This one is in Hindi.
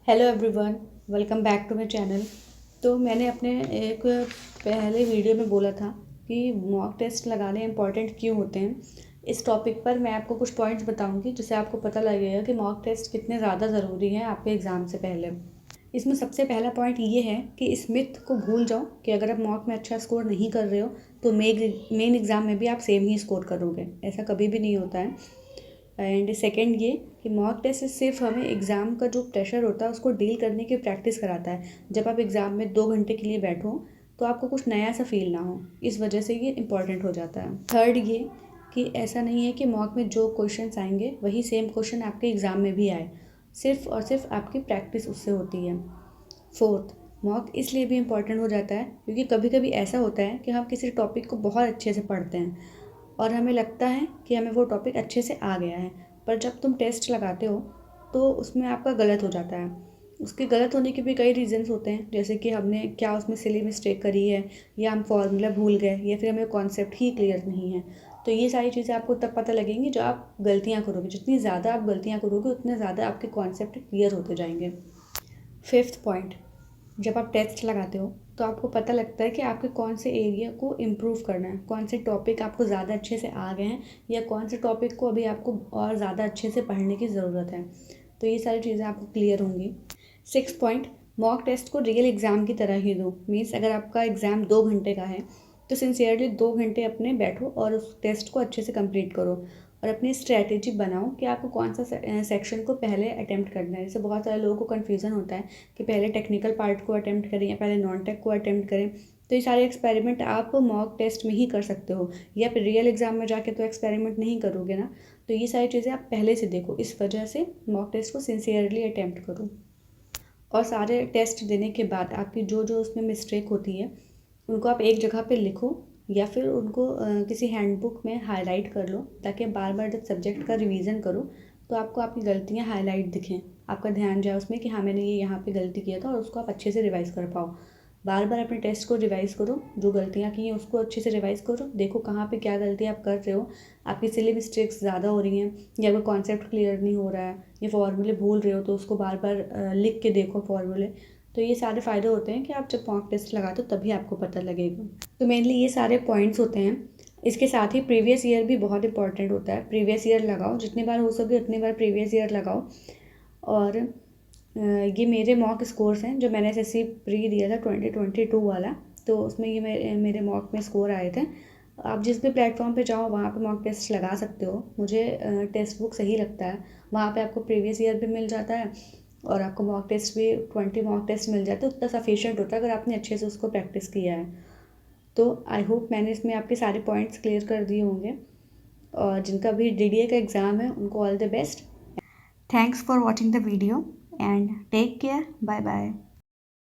Hello everyone, welcome back to my channel. तो मैंने अपने एक पहले वीडियो में बोला था कि मॉक टेस्ट लगाने इम्पॉर्टेंट क्यों होते हैं। इस टॉपिक पर मैं आपको कुछ पॉइंट्स बताऊंगी जिससे आपको पता लगेगा कि मॉक टेस्ट कितने ज़्यादा ज़रूरी हैं आपके एग्ज़ाम से पहले। इसमें सबसे पहला पॉइंट ये है कि इस मिथ को भूल जाओ कि अगर आप मॉक में अच्छा स्कोर नहीं कर रहे हो तो मेन एग्ज़ाम में भी आप सेम ही स्कोर करोगे। ऐसा कभी भी नहीं होता है। एंड सेकेंड ये कि मॉक टेस्ट सिर्फ हमें एग्ज़ाम का जो प्रेशर होता है उसको डील करने की प्रैक्टिस कराता है। जब आप एग्ज़ाम में 2 घंटे के लिए बैठो तो आपको कुछ नया सा फील ना हो, इस वजह से ये इम्पॉर्टेंट हो जाता है। थर्ड ये कि ऐसा नहीं है कि मॉक में जो क्वेश्चन आएंगे वही सेम क्वेश्चन आपके एग्ज़ाम में भी आए, सिर्फ और सिर्फ आपकी प्रैक्टिस उससे होती है। फोर्थ, मॉक इसलिए भी इम्पॉर्टेंट हो जाता है क्योंकि कभी कभी ऐसा होता है कि हम किसी टॉपिक को बहुत अच्छे से पढ़ते हैं और हमें लगता है कि हमें वो टॉपिक अच्छे से आ गया है, पर जब तुम टेस्ट लगाते हो तो उसमें आपका गलत हो जाता है। उसके गलत होने के भी कई रीजंस होते हैं, जैसे कि हमने क्या उसमें सिली मिस्टेक करी है, या हम फॉर्मूला भूल गए, या फिर हमें कॉन्सेप्ट ही क्लियर नहीं है। तो ये सारी चीज़ें आपको तब पता लगेंगी जब आप गलतियाँ करोगे। जितनी ज़्यादा आप गलतियाँ करोगे उतने ज़्यादा आपके कॉन्सेप्ट क्लियर होते जाएंगे। फिफ्थ पॉइंट, जब आप टेस्ट लगाते हो तो आपको पता लगता है कि आपके कौन से एरिया को इम्प्रूव करना है, कौन से टॉपिक आपको ज़्यादा अच्छे से आ गए हैं, या कौन से टॉपिक को अभी आपको और ज़्यादा अच्छे से पढ़ने की ज़रूरत है। तो ये सारी चीज़ें आपको क्लियर होंगी। सिक्स पॉइंट, मॉक टेस्ट को रियल एग्ज़ाम की तरह ही दो। मीन्स अगर आपका एग्ज़ाम 2 घंटे का है तो सिंसियरली 2 घंटे अपने बैठो और उस टेस्ट को अच्छे से कंप्लीट करो और अपनी स्ट्रैटेजी बनाओ कि आपको कौन सा सेक्शन को पहले अटेम्प्ट करना है। जैसे बहुत सारे लोगों को कन्फ्यूज़न होता है कि पहले टेक्निकल पार्ट को अटेम्प्ट करें या पहले नॉन टेक को अटेम्प्ट करें। तो ये सारे एक्सपेरिमेंट आप मॉक टेस्ट में ही कर सकते हो, या फिर रियल एग्ज़ाम में जाके तो एक्सपेरिमेंट नहीं करोगे ना। तो ये सारी चीज़ें आप पहले से देखो, इस वजह से मॉक टेस्ट को सिंसियरली अटेम्प्ट करो। और सारे टेस्ट देने के बाद आपकी जो जो उसमें मिस्टेक होती है उनको आप एक जगह पे लिखो, या फिर उनको किसी हैंडबुक में हाईलाइट कर लो, ताकि बार बार जब सब्जेक्ट का रिवीजन करो तो आपको आपकी गलतियाँ हाईलाइट दिखें, आपका ध्यान जाए उसमें कि हाँ मैंने ये यहाँ पे गलती किया था, और उसको आप अच्छे से रिवाइज़ कर पाओ। बार बार अपने टेस्ट को रिवाइज़ करो, जो गलतियाँ की हैं उसको अच्छे से रिवाइज़ करो, देखो कहाँ पे क्या गलती आप कर रहे हो, आपकी सिली मिस्टेक्स ज़्यादा हो रही हैं, या कोई कॉन्सेप्ट क्लियर नहीं हो रहा है, या फॉर्मूले भूल रहे हो तो उसको बार बार लिख के देखो फॉर्मूले। तो ये सारे फ़ायदे होते हैं कि आप जब मॉक टेस्ट लगाते हो तभी आपको पता लगेगा। तो मेनली ये सारे पॉइंट्स होते हैं। इसके साथ ही प्रीवियस ईयर भी बहुत इंपॉर्टेंट होता है। प्रीवियस ईयर लगाओ, जितनी बार हो सके उतनी बार प्रीवियस ईयर लगाओ। और ये मेरे मॉक स्कोर्स हैं जो मैंने एसएससी प्री दिया था 2022 वाला, तो उसमें ये मेरे मॉक में स्कोर आए थे। आप जिस भी प्लेटफॉर्म पे जाओ वहाँ पे मॉक टेस्ट लगा सकते हो। मुझे टेक्स्ट बुक सही लगता है, वहाँ पे आपको प्रीवियस ईयर भी मिल जाता है और आपको मॉक टेस्ट भी 20 मॉक टेस्ट मिल जाते हैं। उतना सफिशिएंट होता है अगर आपने अच्छे से उसको प्रैक्टिस किया है। तो आई होप मैंने इसमें आपके सारे पॉइंट्स क्लियर कर दिए होंगे, और जिनका भी डीडीए का एग्ज़ाम है उनको all the best. Thanks for watching the video and take care. Bye bye.